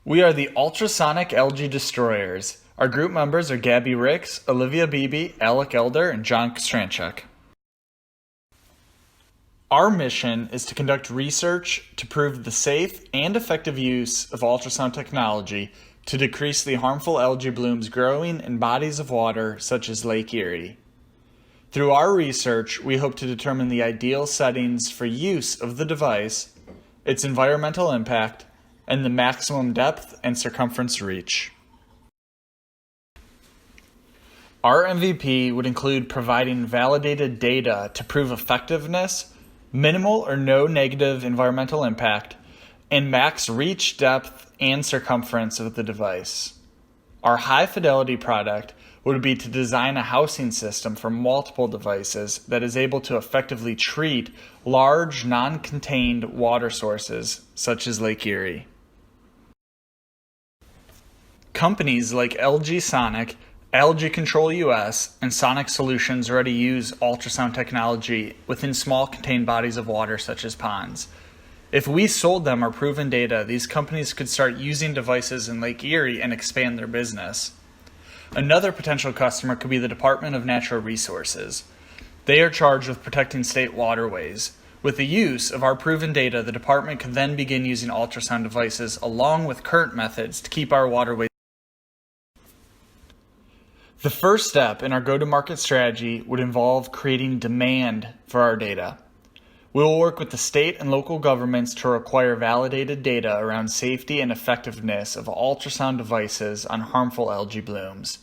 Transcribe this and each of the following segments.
We are the Ultrasonic Algae Destroyers. Our group members are Gabby Ricks, Olivia Beebe, Alec Elder, and John Stranchuk. Our mission is to conduct research to prove the safe and effective use of ultrasound technology to decrease the harmful algae blooms growing in bodies of water such as Lake Erie. Through our research, we hope to determine the ideal settings for use of the device, its environmental impact, and the maximum depth and circumference reach. Our MVP would include providing validated data to prove effectiveness, minimal or no negative environmental impact, and max reach, depth, and circumference of the device. Our high-fidelity product would be to design a housing system for multiple devices that is able to effectively treat large, non-contained water sources, such as Lake Erie. Companies like Ultrasonic, Algae Control US, and Sonic Solutions already use ultrasound technology within small contained bodies of water such as ponds. If we sold them our proven data, these companies could start using devices in Lake Erie and expand their business. Another potential customer could be the Department of Natural Resources. They are charged with protecting state waterways. With the use of our proven data, the department could then begin using ultrasound devices along with current methods to keep our waterways. The first step in our go-to-market strategy would involve creating demand for our data. We will work with the state and local governments to require validated data around safety and effectiveness of ultrasound devices on harmful algae blooms.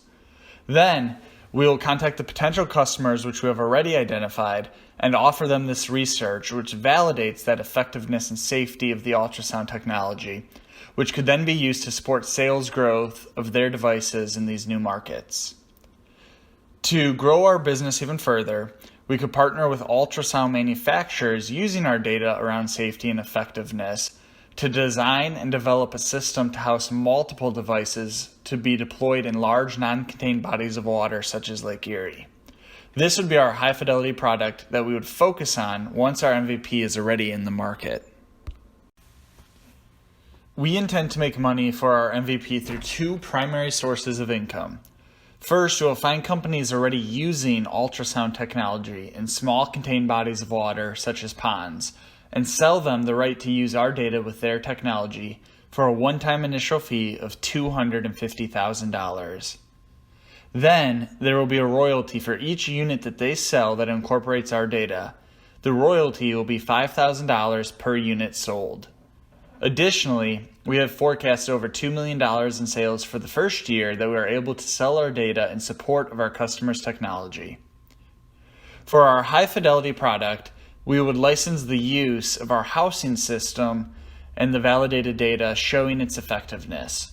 Then, we will contact the potential customers which we have already identified and offer them this research which validates that effectiveness and safety of the ultrasound technology, which could then be used to support sales growth of their devices in these new markets. To grow our business even further, we could partner with ultrasound manufacturers using our data around safety and effectiveness to design and develop a system to house multiple devices to be deployed in large non-contained bodies of water such as Lake Erie. This would be our high-fidelity product that we would focus on once our MVP is already in the market. We intend to make money for our MVP through two primary sources of income. First, we will find companies already using ultrasound technology in small contained bodies of water, such as ponds, and sell them the right to use our data with their technology for a one-time initial fee of $250,000. Then, there will be a royalty for each unit that they sell that incorporates our data. The royalty will be $5,000 per unit sold. Additionally, we have forecast over $2 million in sales for the first year that we are able to sell our data in support of our customers' technology. For our high-fidelity product, we would license the use of our housing system and the validated data showing its effectiveness.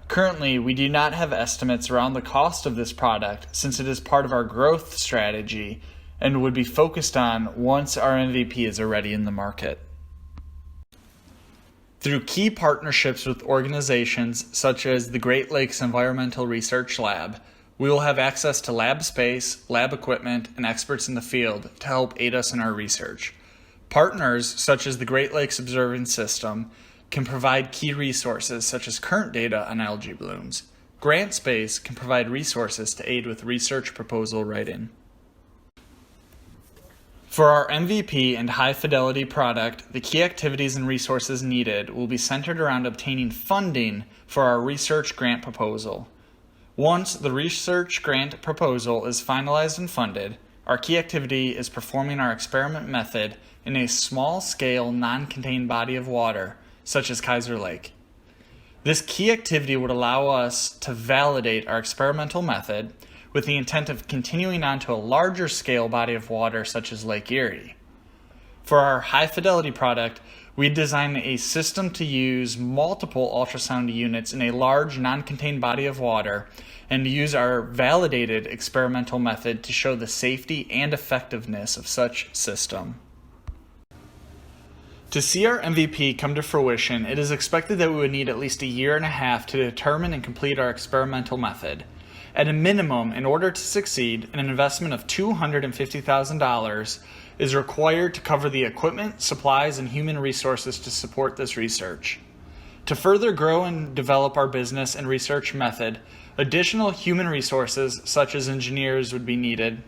Currently, we do not have estimates around the cost of this product since it is part of our growth strategy and would be focused on once our MVP is already in the market. Through key partnerships with organizations such as the Great Lakes Environmental Research Lab, we will have access to lab space, lab equipment, and experts in the field to help aid us in our research. Partners such as the Great Lakes Observing System can provide key resources such as current data on algae blooms. Grant Space can provide resources to aid with research proposal writing. For our MVP and high-fidelity product, the key activities and resources needed will be centered around obtaining funding for our research grant proposal. Once the research grant proposal is finalized and funded, our key activity is performing our experiment method in a small-scale, non-contained body of water, such as Kaiser Lake. This key activity would allow us to validate our experimental method with the intent of continuing on to a larger scale body of water such as Lake Erie. For our high-fidelity product, we design a system to use multiple ultrasound units in a large non-contained body of water and use our validated experimental method to show the safety and effectiveness of such system. To see our MVP come to fruition, it is expected that we would need at least a year and a half to determine and complete our experimental method. At a minimum, in order to succeed, an investment of $250,000 is required to cover the equipment, supplies, and human resources to support this research. To further grow and develop our business and research method, additional human resources such as engineers would be needed,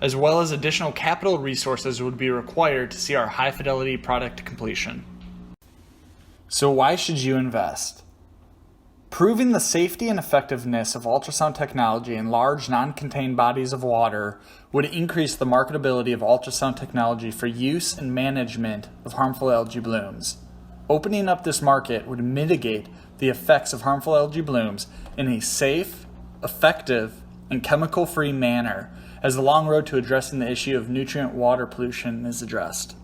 as well as additional capital resources would be required to see our high-fidelity product to completion. So why should you invest? Proving the safety and effectiveness of ultrasound technology in large non-contained bodies of water would increase the marketability of ultrasound technology for use and management of harmful algae blooms. Opening up this market would mitigate the effects of harmful algae blooms in a safe, effective, and chemical-free manner as the long road to addressing the issue of nutrient water pollution is addressed.